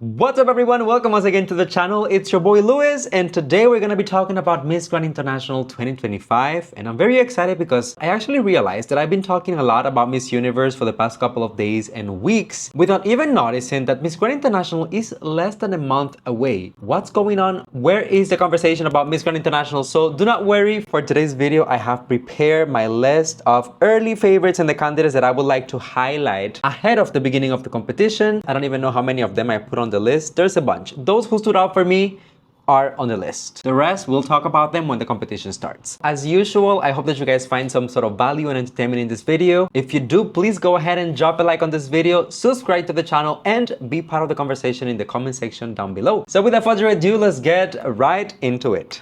What's up everyone, welcome once again to the channel. It's your boy Luis and today we're going to be talking about Miss Grand International 2025 and I'm very excited because I actually realized that I've been talking a lot about Miss Universe for the past couple of days and weeks without even noticing that Miss Grand International is less than a month away. What's going on? Where is the conversation about Miss Grand International? So do not worry, for today's video I have prepared my list of early favorites and the candidates that I would like to highlight ahead of the beginning of the competition. I don't even know how many of them I put on the list. There's a bunch. Those who stood out for me are on the list. The rest, we'll talk about them when the competition starts. As usual, I hope that you guys find some sort of value and entertainment in this video. If you do, please go ahead and drop a like on this video, subscribe to the channel, and be part of the conversation in the comment section down below. So without further ado, let's get right into it.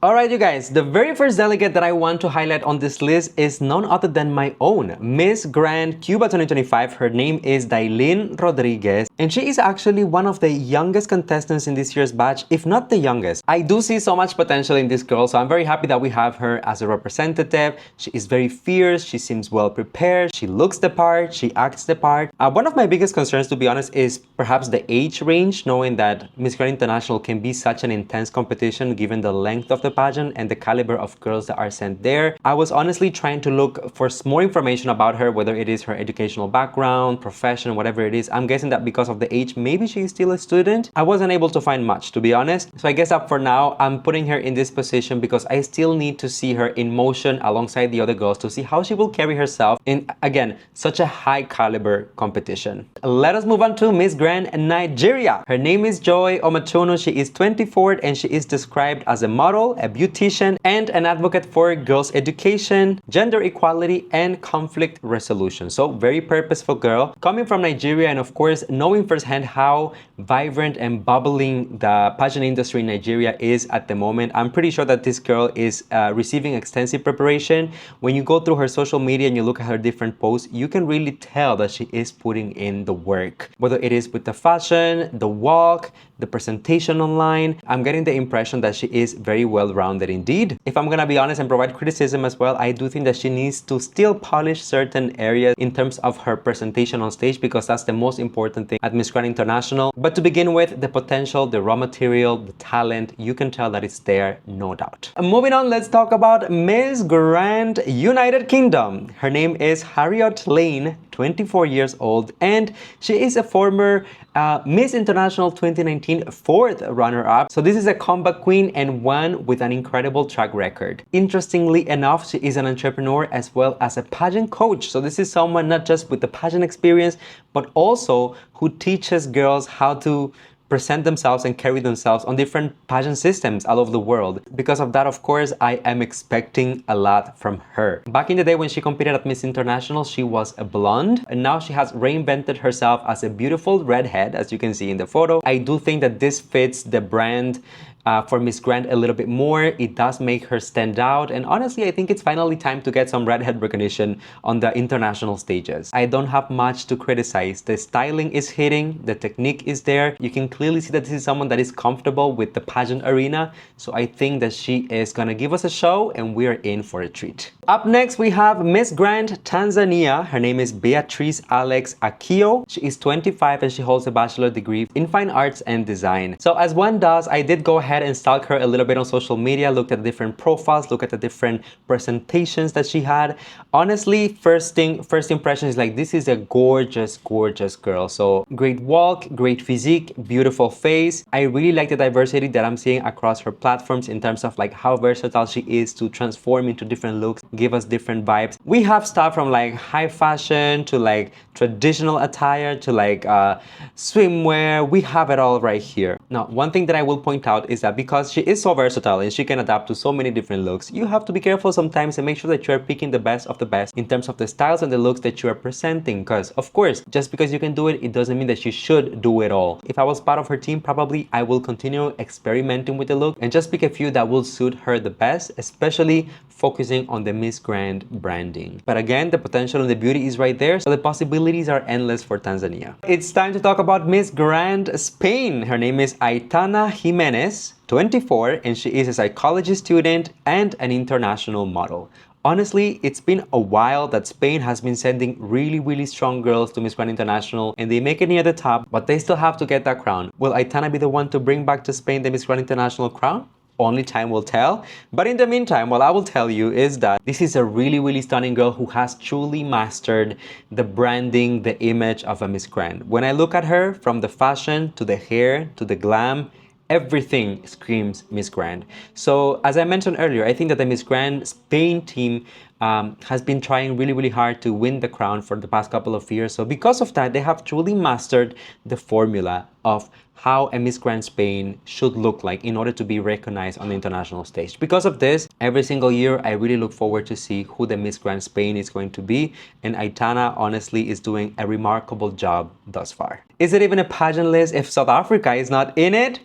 Alright you guys, the very first delegate that I want to highlight on this list is none other than my own Miss Grand Cuba 2025. Her name is Dailin Rodriguez and she is actually one of the youngest contestants in this year's batch, if not the youngest. I do see so much potential in this girl, so I'm very happy that we have her as a representative. She is very fierce, she seems well prepared, she looks the part, she acts the part. One of my biggest concerns, to be honest, is perhaps the age range, knowing that Miss Grand International can be such an intense competition given the length of the pageant and the caliber of girls that are sent there. I was honestly trying to look for more information about her, whether it is her educational background, profession, whatever it is. I'm guessing that because of the age, maybe she is still a student. I wasn't able to find much, to be honest. So I guess that for now, I'm putting her in this position because I still need to see her in motion alongside the other girls to see how she will carry herself in, again, such a high caliber competition. Let us move on to Miss Grand Nigeria. Her name is Joy Omachunu. She is 24 and she is described as a model, a beautician, and an advocate for girls' education, gender equality, and conflict resolution. So very purposeful girl. Coming from Nigeria and of course knowing firsthand how vibrant and bubbling the pageant industry in Nigeria is at the moment, I'm pretty sure that this girl is receiving extensive preparation. When you go through her social media and you look at her different posts, you can really tell that she is putting in the work. Whether it is with the fashion, the walk, the presentation online, I'm getting the impression that she is very well-rounded indeed. If I'm gonna be honest and provide criticism as well, I do think that she needs to still polish certain areas in terms of her presentation on stage because that's the most important thing at Miss Grand International. But to begin with, the potential, the raw material, the talent, you can tell that it's there, no doubt. Moving on, let's talk about Miss Grand United Kingdom. Her name is Harriet Lane, 24 years old, and she is a former Miss International 2019 fourth runner-up. So this is a comeback queen and one with an incredible track record. Interestingly enough, she is an entrepreneur as well as a pageant coach. So this is someone not just with the pageant experience, but also who teaches girls how to present themselves and carry themselves on different pageant systems all over the world. Because of that, of course, I am expecting a lot from her. Back in the day when she competed at Miss International, she was a blonde, and now she has reinvented herself as a beautiful redhead, as you can see in the photo. I do think that this fits the brand for Miss Grand a little bit more. It does make her stand out, and honestly I think it's finally time to get some redhead recognition on the international stages. I don't have much to criticize. The styling is hitting, the technique is there. You can clearly see that this is someone that is comfortable with the pageant arena, so I think that she is gonna give us a show and we are in for a treat. Up next we have Miss Grand Tanzania. Her name is Beatrice Alex Akio. She is 25 and she holds a bachelor degree in fine arts and design. So as one does, I did go ahead and stalk her a little bit on social media, looked at the different profiles, looked at the different presentations that she had. Honestly, first impression is like, this is a gorgeous girl. So great walk, great physique, beautiful face. I really like the diversity that I'm seeing across her platforms in terms of like how versatile she is to transform into different looks, give us different vibes. We have stuff from like high fashion to like traditional attire to like swimwear. We have it all right here. Now, one thing that I will point out is that because she is so versatile and she can adapt to so many different looks, you have to be careful sometimes and make sure that you are picking the best of the best in terms of the styles and the looks that you are presenting. Because of course, just because you can do it, it doesn't mean that you should do it all. If I was part of her team, probably I will continue experimenting with the look and just pick a few that will suit her the best, especially focusing on the Miss Grand branding. But again, the potential and the beauty is right there, so the possibilities are endless for Tanzania. It's time to talk about Miss Grand Spain. Her name is Aitana Jimenez, 24, and she is a psychology student and an international model. Honestly, it's been a while that Spain has been sending really strong girls to Miss Grand International, and they make it near the top, but they still have to get that crown. Will Aitana be the one to bring back to Spain the Miss Grand International crown? Only time will tell. But in the meantime, what I will tell you is that this is a really stunning girl who has truly mastered the branding, the image of a Miss Grand. When I look at her, from the fashion to the hair to the glam, everything screams Miss Grand. So as I mentioned earlier, I think that the Miss Grand Spain team has been trying really hard to win the crown for the past couple of years. So because of that, they have truly mastered the formula of how a Miss Grand Spain should look like in order to be recognized on the international stage. Because of this, every single year, I really look forward to see who the Miss Grand Spain is going to be. And Aitana, honestly, is doing a remarkable job thus far. Is it even a pageant list if South Africa is not in it?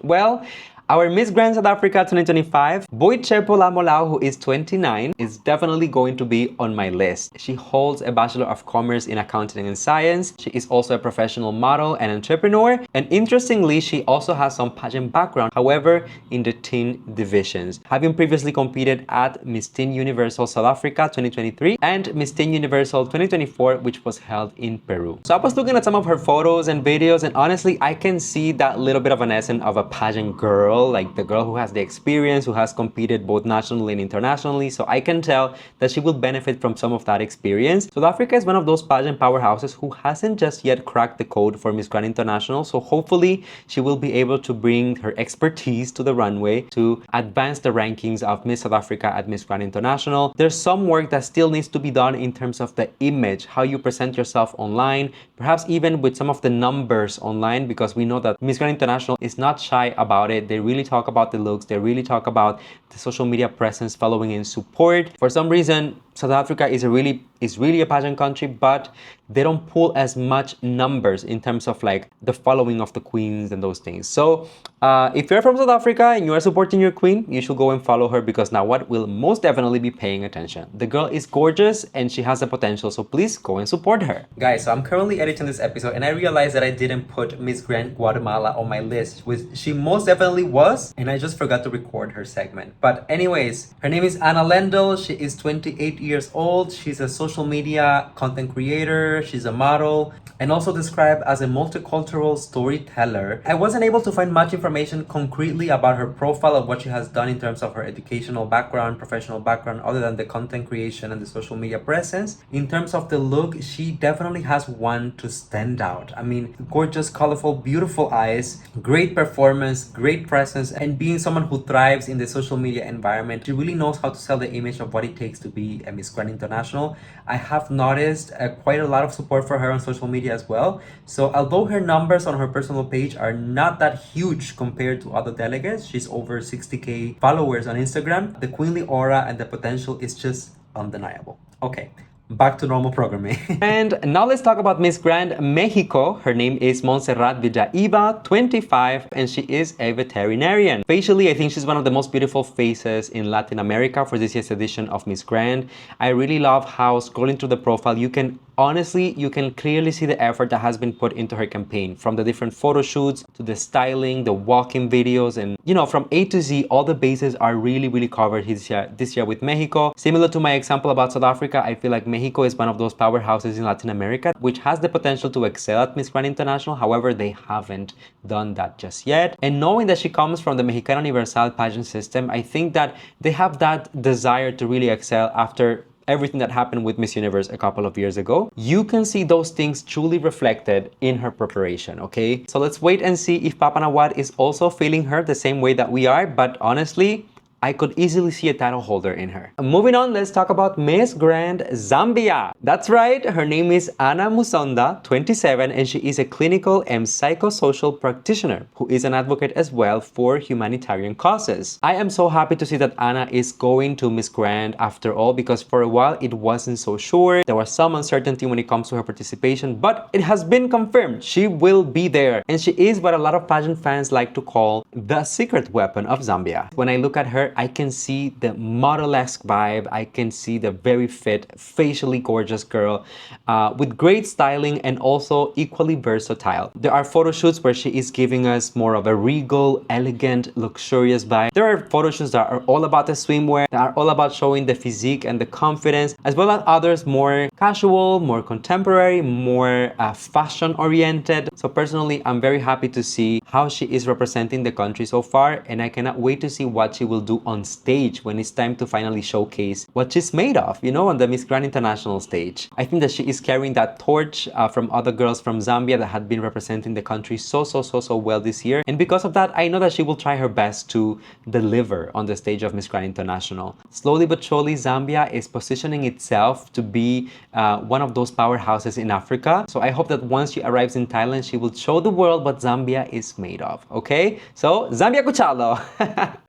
Well, our Miss Grand South Africa 2025, Boichepo Lamolau, who is 29, is definitely going to be on my list. She holds a Bachelor of Commerce in Accounting and Science. She is also a professional model and entrepreneur. And interestingly, she also has some pageant background, however, in the teen divisions, having previously competed at Miss Teen Universal South Africa 2023 and Miss Teen Universal 2024, which was held in Peru. So I was looking at some of her photos and videos, and honestly, I can see that little bit of an essence of a pageant girl, like the girl who has the experience, who has competed both nationally and internationally. So I can tell that she will benefit from some of that experience. South Africa is one of those pageant powerhouses who hasn't just yet cracked the code for Miss Grand International. So hopefully she will be able to bring her expertise to the runway to advance the rankings of Miss South Africa at Miss Grand International. There's some work that still needs to be done in terms of the image, how you present yourself online, perhaps even with some of the numbers online, because we know that Miss Grand International is not shy about it. They really talk about the looks, they really talk about the social media presence, following and support. For some reason, South Africa is really a pageant country, but they don't pull as much numbers in terms of like the following of the queens and those things. So if you're from South Africa and you are supporting your queen, you should go and follow her, because now what will most definitely be paying attention. The girl is gorgeous and she has the potential, so please go and support her. Guys, so I'm currently editing this episode and I realized that I didn't put Miss Grand Guatemala on my list, which she most definitely was, and I just forgot to record her segment. But anyways, her name is Anna Lendl. She is 28 years old. She's a social media content creator. She's a model and also described as a multicultural storyteller. I wasn't able to find much information concretely about her profile of what she has done in terms of her educational background, professional background, other than the content creation and the social media presence. In terms of the look, she definitely has one to stand out. I mean, gorgeous, colorful, beautiful eyes, great performance, great presence, and being someone who thrives in the social media environment, she really knows how to sell the image of what it takes to be a Miss Grand International. I have noticed quite a lot of support for her on social media as well. So although her numbers on her personal page are not that huge compared to other delegates, she's over 60k followers on Instagram, the queenly aura and the potential is just undeniable. Okay, back to normal programming. And now let's talk about Miss Grand Mexico. Her name is Montserrat Villaiva, 25, and she is a veterinarian. Facially, I think she's one of the most beautiful faces in Latin America for this year's edition of Miss Grand. I really love how, scrolling through the profile, you can clearly see the effort that has been put into her campaign, from the different photo shoots to the styling, the walking videos, and from A to Z, all the bases are really covered this year with Mexico. Similar to my example about South Africa, I feel like Mexico is one of those powerhouses in Latin America which has the potential to excel at Miss Grand International. However, they haven't done that just yet. And knowing that she comes from the Mexicana Universal pageant system, I think that they have that desire to really excel after everything that happened with Miss Universe a couple of years ago. You can see those things truly reflected in her preparation, okay? So let's wait and see if Papa Nawad is also feeling her the same way that we are, but honestly, I could easily see a title holder in her. Moving on, let's talk about Miss Grand Zambia. That's right, her name is Anna Musonda, 27, and she is a clinical and psychosocial practitioner who is an advocate as well for humanitarian causes. I am so happy to see that Anna is going to Miss Grand after all, because for a while it wasn't so sure. There was some uncertainty when it comes to her participation, but it has been confirmed. She will be there, and she is what a lot of pageant fans like to call the secret weapon of Zambia. When I look at her her, I can see the model-esque vibe. I can see the very fit, facially gorgeous girl with great styling and also equally versatile. There are photo shoots where she is giving us more of a regal, elegant, luxurious vibe. There are photo shoots that are all about the swimwear, that are all about showing the physique and the confidence, as well as others more casual, more contemporary, more fashion oriented. So personally, I'm very happy to see how she is representing the country so far, and I cannot wait to see what she will do on stage when it's time to finally showcase what she's made of, you know, on the Miss Grand International stage. I think that she is carrying that torch from other girls from Zambia that had been representing the country so well this year, and because of that, I know that she will try her best to deliver on the stage of Miss Grand International. Slowly but surely, Zambia is positioning itself to be one of those powerhouses in Africa. So I hope that once she arrives in Thailand, she will show the world what Zambia is made of. Okay, so Zambia Kuchalo.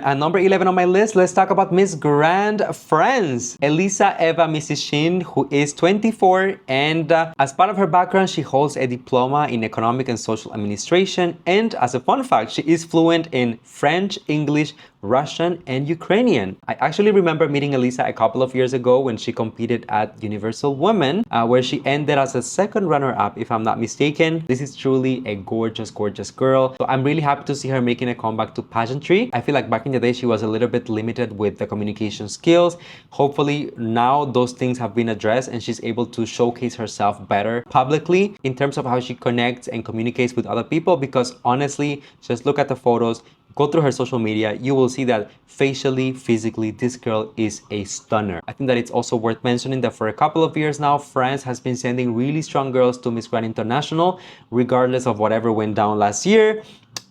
At number 11 on my list, let's talk about Miss Grand France, Elisa Eva Misishin, who is 24, and as part of her background, she holds a diploma in economic and social administration, and as a fun fact, she is fluent in French, English, Russian, and Ukrainian. I actually remember meeting Elisa a couple of years ago when she competed at Universal Women, where she ended as a second runner-up, if I'm not mistaken. This is truly a gorgeous girl. So I'm really happy to see her making a comeback to pageantry. I feel like back in the day, she was a little bit limited with the communication skills. Hopefully now those things have been addressed and she's able to showcase herself better publicly in terms of how she connects and communicates with other people, because honestly, just look at the photos, go through her social media, you will see that facially, physically, this girl is a stunner. I think that it's also worth mentioning that for a couple of years now, France has been sending really strong girls to Miss Grand International, regardless of whatever went down last year.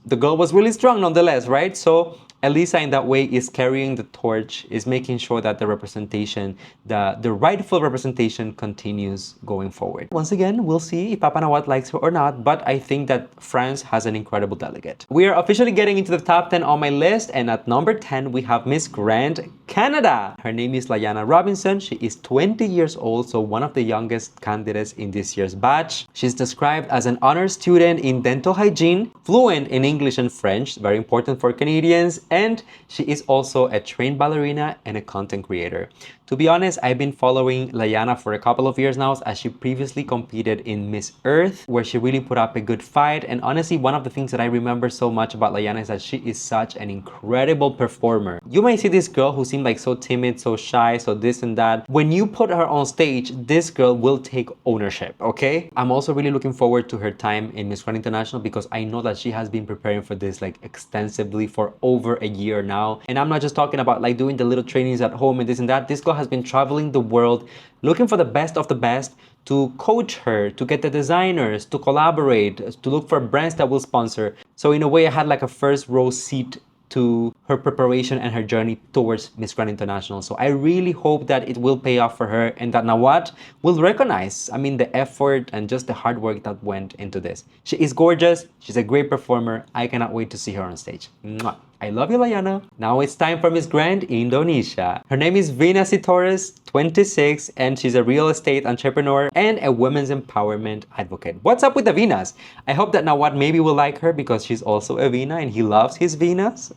The girl was really strong nonetheless, right? So Elisa in that way is carrying the torch, is making sure that the representation, the rightful representation continues going forward. Once again, we'll see if Papa Nawat likes her or not, but I think that France has an incredible delegate. We are officially getting into the top 10 on my list, and at number 10, we have Miss Grand Canada. Her name is Layana Robinson. She is 20 years old, so one of the youngest candidates in this year's batch. She's described as an honor student in dental hygiene, fluent in English and French, very important for Canadians, and she is also a trained ballerina and a content creator. To be honest, I've been following Layana for a couple of years now, as she previously competed in Miss Earth, where she really put up a good fight. And honestly, one of the things that I remember so much about Layana is that she is such an incredible performer. You may see this girl who seemed like so timid, so shy, so this and that. When you put her on stage, this girl will take ownership, okay? I'm also really looking forward to her time in Miss Grand International, because I know that she has been preparing for this like extensively for over a year now. And I'm not just talking about like doing the little trainings at home and this and that. This girl has been traveling the world looking for the best of the best to coach her, to get the designers, to collaborate, to look for brands that will sponsor. So in a way, I had like a first row seat to her preparation and her journey towards Miss Grand International. So I really hope that it will pay off for her, and that Nawat will recognize, I mean, the effort and just the hard work that went into this. She is gorgeous. She's a great performer. I cannot wait to see her on stage. Mwah. I love you, Layana. Now it's time for Miss Grand Indonesia. Her name is Vina Sitores, 26, and she's a real estate entrepreneur and a women's empowerment advocate. What's up with the Vinas? I hope that Nawat maybe will like her because she's also a Vina and he loves his Vinas.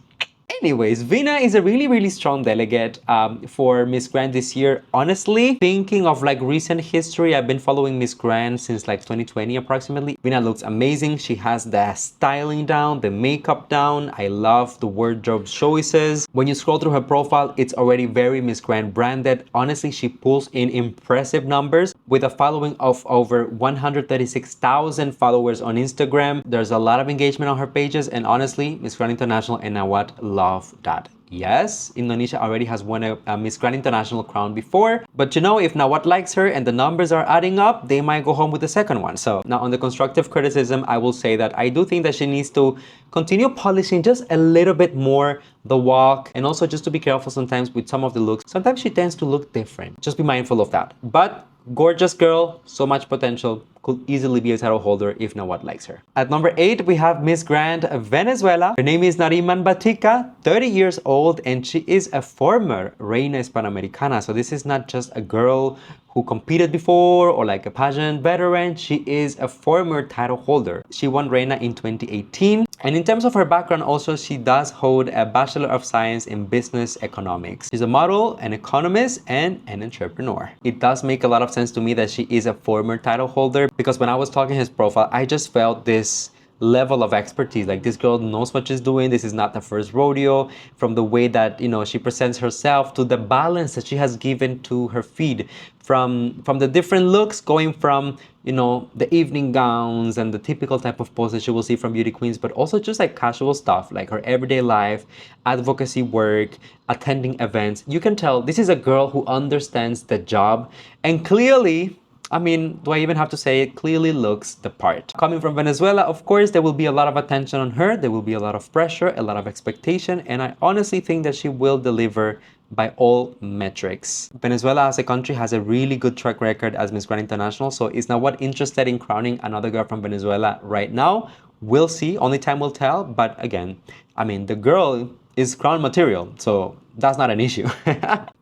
Anyways, Vina is a really strong delegate for Miss Grand this year. Honestly, thinking of like recent history, I've been following Miss Grand since like 2020 approximately. Vina looks amazing. She has the styling down, the makeup down. I love the wardrobe choices. When you scroll through her profile, it's already very Miss Grand branded. Honestly, she pulls in impressive numbers with a following of over 136,000 followers on Instagram. There's a lot of engagement on her pages, and honestly, Miss Grand International and Nawat love that. Yes, Indonesia already has won a Miss Grand International crown before, but you know, if Nawat likes her and the numbers are adding up, they might go home with the second one. So now on the constructive criticism, I will say that I do think that she needs to continue polishing just a little bit more the walk, and also just to be careful sometimes with some of the looks. Sometimes she tends to look different. Just be mindful of that. But gorgeous girl, so much potential, could easily be a title holder if Nawat likes her. At number 8, we have Miss Grand Venezuela. Her name is Nariman Batica, 30 years old, and she is a former Reina Hispanoamericana. So this is not just a girl who competed before or like a pageant veteran. She is a former title holder. She won Reina in 2018, And in terms of her background also, she does hold a Bachelor of Science in Business Economics. She's a model, an economist, and an entrepreneur. It does make a lot of sense to me that she is a former title holder, because when I was talking his profile, I just felt this level of expertise. Like, this girl knows what she's doing. This is not the first rodeo. From the way that, you know, she presents herself, to the balance that she has given to her feed, from the different looks, going from, you know, the evening gowns and the typical type of pose that you will see from beauty queens, but also just like casual stuff, like her everyday life, advocacy work, attending events. You can tell this is a girl who understands the job, and clearly, I mean, do I even have to say it? Clearly looks the part. Coming from Venezuela, of course, there will be a lot of attention on her. There will be a lot of pressure, a lot of expectation, and I honestly think that she will deliver by all metrics. Venezuela as a country has a really good track record as Miss Grand International, so is now what interested in crowning another girl from Venezuela right now? We'll see, only time will tell, but again, I mean, the girl is crown material, so that's not an issue.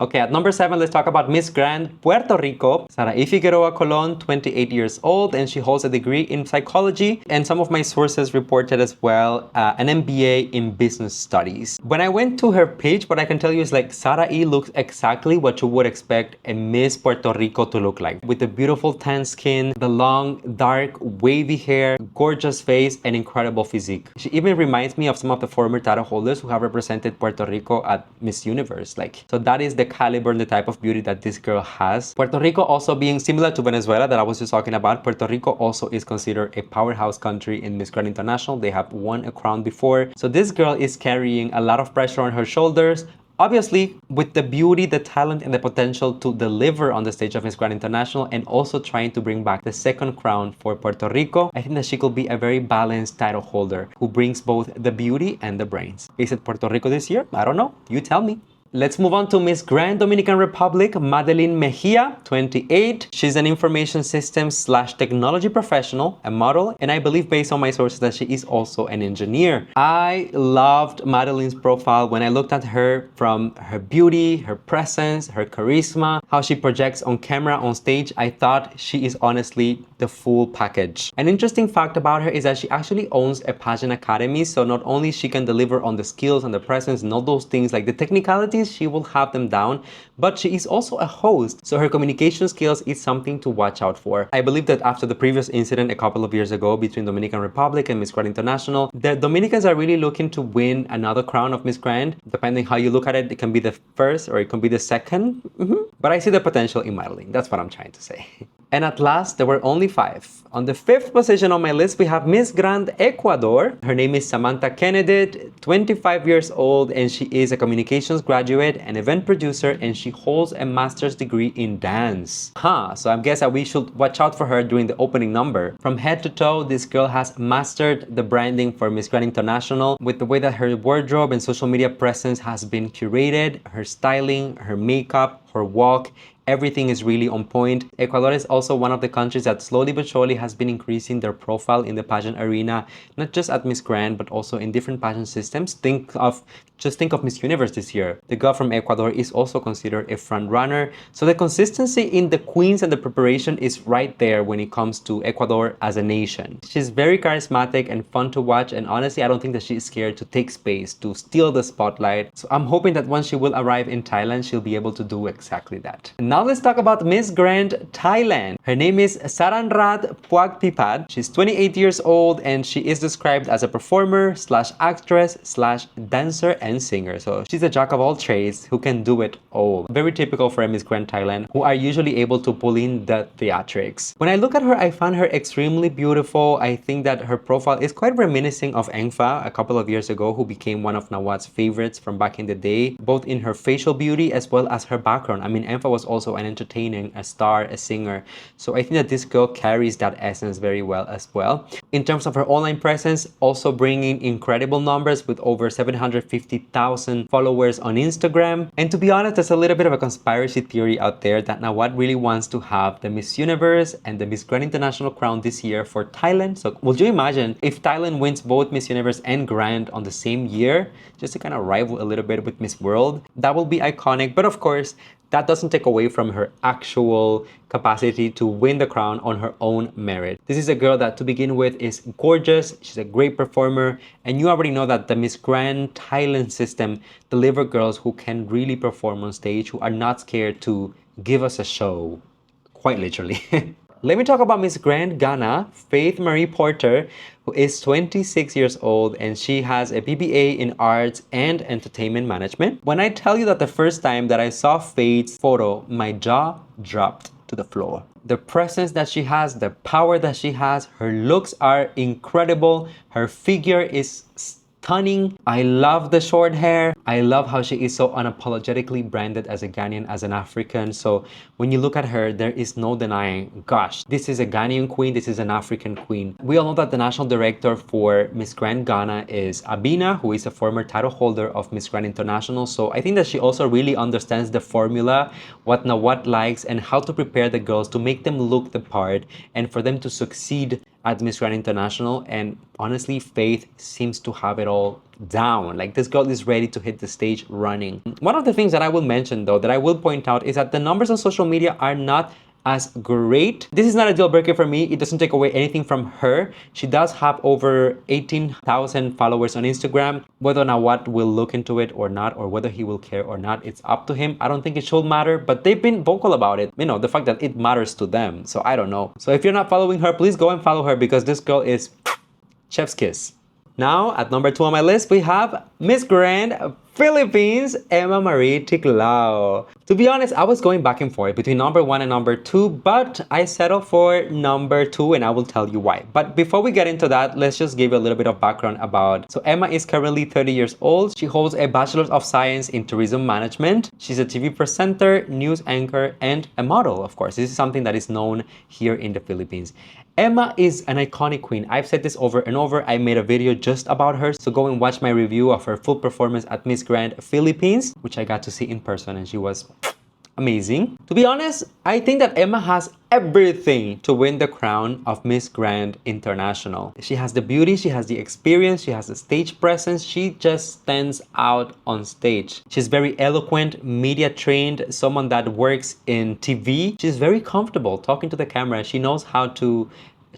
Okay, at number 7, let's talk about Miss Grand Puerto Rico, Saraí Figueroa Colon, 28 years old, and she holds a degree in psychology, and some of my sources reported as well an MBA in business studies. When I went to her page, what I can tell you is like Saraí looks exactly what you would expect a Miss Puerto Rico to look like, with the beautiful tan skin, the long, dark, wavy hair, gorgeous face, and incredible physique. She even reminds me of some of the former title holders who have represented Puerto Rico at Miss Universe. Like, so that is the caliber and the type of beauty that this girl has. Puerto Rico also being similar to Venezuela that I was just talking about, Puerto Rico also is considered a powerhouse country in Miss Grand International. They have won a crown before. So this girl is carrying a lot of pressure on her shoulders. Obviously, with the beauty, the talent, and the potential to deliver on the stage of Miss Grand International, and also trying to bring back the second crown for Puerto Rico, I think that she could be a very balanced title holder who brings both the beauty and the brains. Is it Puerto Rico this year? I don't know. You tell me. Let's move on to Miss Grand Dominican Republic, Madeline Mejia, 28. She's an information systems / technology professional, a model, and I believe based on my sources that she is also an engineer. I loved Madeline's profile when I looked at her, from her beauty, her presence, her charisma, how she projects on camera, on stage. I thought she is honestly the full package. An interesting fact about her is that she actually owns a pageant academy, so not only she can deliver on the skills and the presence and all those things, like the technicalities, she will have them down, but she is also a host, so her communication skills is something to watch out for. I believe that after the previous incident a couple of years ago between Dominican Republic and Miss Grand International, the Dominicans are really looking to win another crown of Miss Grand. Depending how you look at it, it can be the first or it can be the second. But I see the potential in Madeline. That's what I'm trying to say. And at last, there were only 5. On the 5th position on my list, we have Miss Grand Ecuador. Her name is Samantha Kennedy, 25 years old, and she is a communications graduate, an event producer, and she holds a master's degree in dance. So I guess that we should watch out for her during the opening number. From head to toe, this girl has mastered the branding for Miss Grand International with the way that her wardrobe and social media presence has been curated, her styling, her makeup, her walk. Everything is really on point. Ecuador is also one of the countries that slowly but surely has been increasing their profile in the pageant arena, not just at Miss Grand, but also in different pageant systems. Just think of Miss Universe this year. The girl from Ecuador is also considered a front runner. So the consistency in the queens and the preparation is right there when it comes to Ecuador as a nation. She's very charismatic and fun to watch, and honestly, I don't think that she's scared to take space, to steal the spotlight. So I'm hoping that once she will arrive in Thailand, she'll be able to do exactly that. Now let's talk about Miss Grand Thailand. Her name is Saranrat Puagpipad. She's 28 years old, and she is described as a performer / actress / dancer and singer. So she's a jack of all trades who can do it all. Very typical for a Miss Grand Thailand, who are usually able to pull in the theatrics. When I look at her, I find her extremely beautiful. I think that her profile is quite reminiscent of Engfa a couple of years ago, who became one of Nawat's favorites from back in the day, both in her facial beauty as well as her background. I mean, Engfa was also an entertaining, a star, a singer. So I think that this girl carries that essence very well as well. In terms of her online presence, also bringing incredible numbers with over 750,000 followers on Instagram. And to be honest, there's a little bit of a conspiracy theory out there that Nawat really wants to have the Miss Universe and the Miss Grand International crown this year for Thailand. So would you imagine if Thailand wins both Miss Universe and Grand on the same year, just to kind of rival a little bit with Miss World? That will be iconic. But of course, that doesn't take away from her actual capacity to win the crown on her own merit. This is a girl that, to begin with, is gorgeous. She's a great performer, and you already know that the Miss Grand Thailand system deliver girls who can really perform on stage, who are not scared to give us a show, quite literally. Let me talk about Miss Grand Ghana, Faith Marie Porter, who is 26 years old, and she has a BBA in Arts and Entertainment Management. When I tell you that the first time that I saw Faith's photo, my jaw dropped to the floor. The presence that she has, the power that she has, her looks are incredible. Her figure is stunning. I love the short hair. I love how she is so unapologetically branded as a Ghanaian, as an African. So when you look at her, there is no denying, gosh, this is a Ghanaian queen, this is an African queen. We all know that the national director for Miss Grand Ghana is Abina, who is a former title holder of Miss Grand International. So I think that she also really understands the formula, what Nawat likes, and how to prepare the girls to make them look the part and for them to succeed at Miss Grand International. And honestly, Faith seems to have it all down. Like, this girl is ready to hit the stage running. One of the things that I will mention, though, that I will point out, is that the numbers on social media are not as great. This is not a deal breaker for me. It doesn't take away anything from her. She does have over 18,000 followers on Instagram. Whether or not what will look into it or not, or whether he will care or not, it's up to him. I don't think it should matter, but they've been vocal about it. You know, the fact that it matters to them. So I don't know. So if you're not following her, please go and follow her, because this girl is chef's kiss. Now, at number 2 on my list, we have Miss Grand Philippines, Emma Marie Ticlao. To be honest, I was going back and forth between number 1 and number 2, but I settled for number 2, and I will tell you why. But before we get into that, let's just give you a little bit of background about. So Emma is currently 30 years old. She holds a Bachelor of Science in Tourism Management. She's a TV presenter, news anchor, and a model, of course. This is something that is known here in the Philippines. Emma is an iconic queen. I've said this over and over. I made a video just about her, so go and watch my review of her full performance at Miss Grand Philippines, which I got to see in person, and she was amazing. To be honest, I think that Emma has everything to win the crown of Miss Grand International. She has the beauty, she has the experience, she has the stage presence. She just stands out on stage. She's very eloquent, media trained, someone that works in TV. She's very comfortable talking to the camera. She knows how to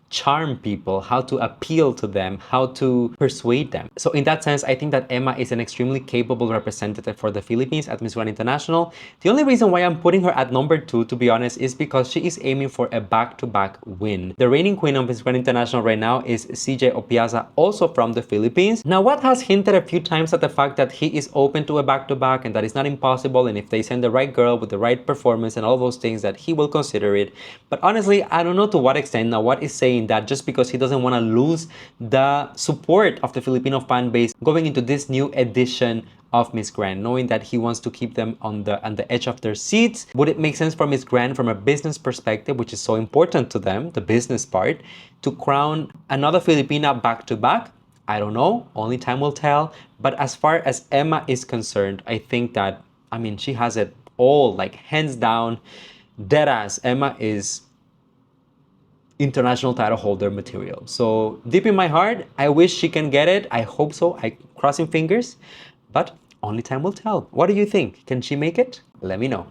charm people, how to appeal to them, how to persuade them. So in that sense, I think that Emma is an extremely capable representative for the Philippines at Miss Grand International. The only reason why I'm putting her at number 2, to be honest, is because she is aiming for a back-to-back win. The reigning queen of Miss Grand International right now is CJ Opiaza, also from the Philippines. Now, what has hinted a few times at the fact that he is open to a back-to-back and that is not impossible, and if they send the right girl with the right performance and all those things, that he will consider it. But honestly, I don't know to what extent. Now, what is saying that just because he doesn't want to lose the support of the Filipino fan base going into this new edition of Miss Grand, knowing that he wants to keep them on the edge of their seats. Would it make sense for Miss Grand from a business perspective, which is so important to them, the business part, to crown another Filipina back-to-back? I don't know. Only time will tell. But as far as Emma is concerned, I think that, I mean, she has it all, like, hands down, deadass. Emma is international title holder material. So deep in my heart, I wish she can get it. I hope so. I crossing fingers, but only time will tell. What do you think? Can she make it? Let me know.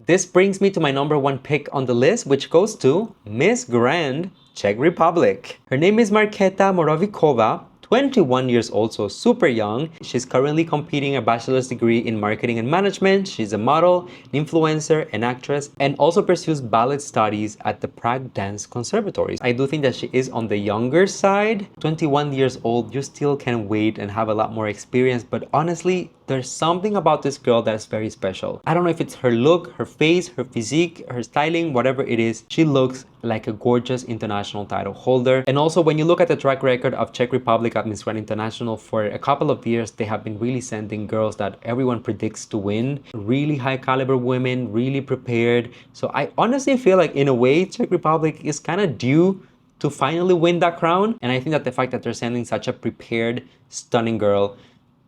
This brings me to my number 1 pick on the list, which goes to Miss Grand Czech Republic. Her name is Markéta Moravíková. 21 years old, so super young. She's currently completing a bachelor's degree in marketing and management. She's a model, an influencer, an actress, and also pursues ballet studies at the Prague Dance Conservatory. I do think that she is on the younger side. 21 years old, you still can wait and have a lot more experience, but honestly, there's something about this girl that's very special. I don't know if it's her look, her face, her physique, her styling, whatever it is. She looks like a gorgeous international title holder. And also, when you look at the track record of Czech Republic at Miss Grand International, for a couple of years, they have been really sending girls that everyone predicts to win. Really high caliber women, really prepared. So I honestly feel like, in a way, Czech Republic is kind of due to finally win that crown. And I think that the fact that they're sending such a prepared, stunning girl,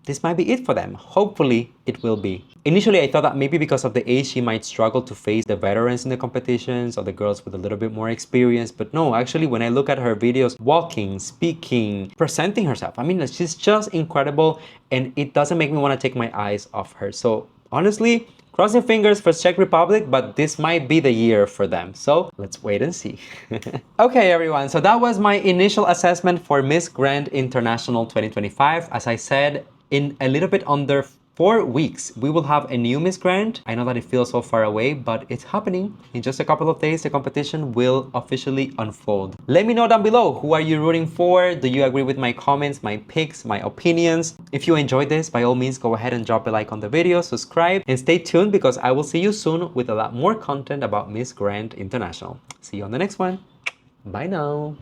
this might be it for them. Hopefully, it will be. Initially, I thought that maybe because of the age, she might struggle to face the veterans in the competitions or the girls with a little bit more experience. But no, actually, when I look at her videos, walking, speaking, presenting herself, I mean, she's just incredible, and it doesn't make me want to take my eyes off her. So honestly, Crossing fingers for Czech Republic, but this might be the year for them. So let's wait and see. Okay, everyone. So that was my initial assessment for Miss Grand International 2025. As I said, in a little bit under 4 weeks, we will have a new Miss Grand. I know that it feels so far away, but it's happening. In just a couple of days, the competition will officially unfold. Let me know down below, who are you rooting for? Do you agree with my comments, my picks, my opinions? If you enjoyed this, by all means, go ahead and drop a like on the video, subscribe, and stay tuned because I will see you soon with a lot more content about Miss Grand International. See you on the next one. Bye now.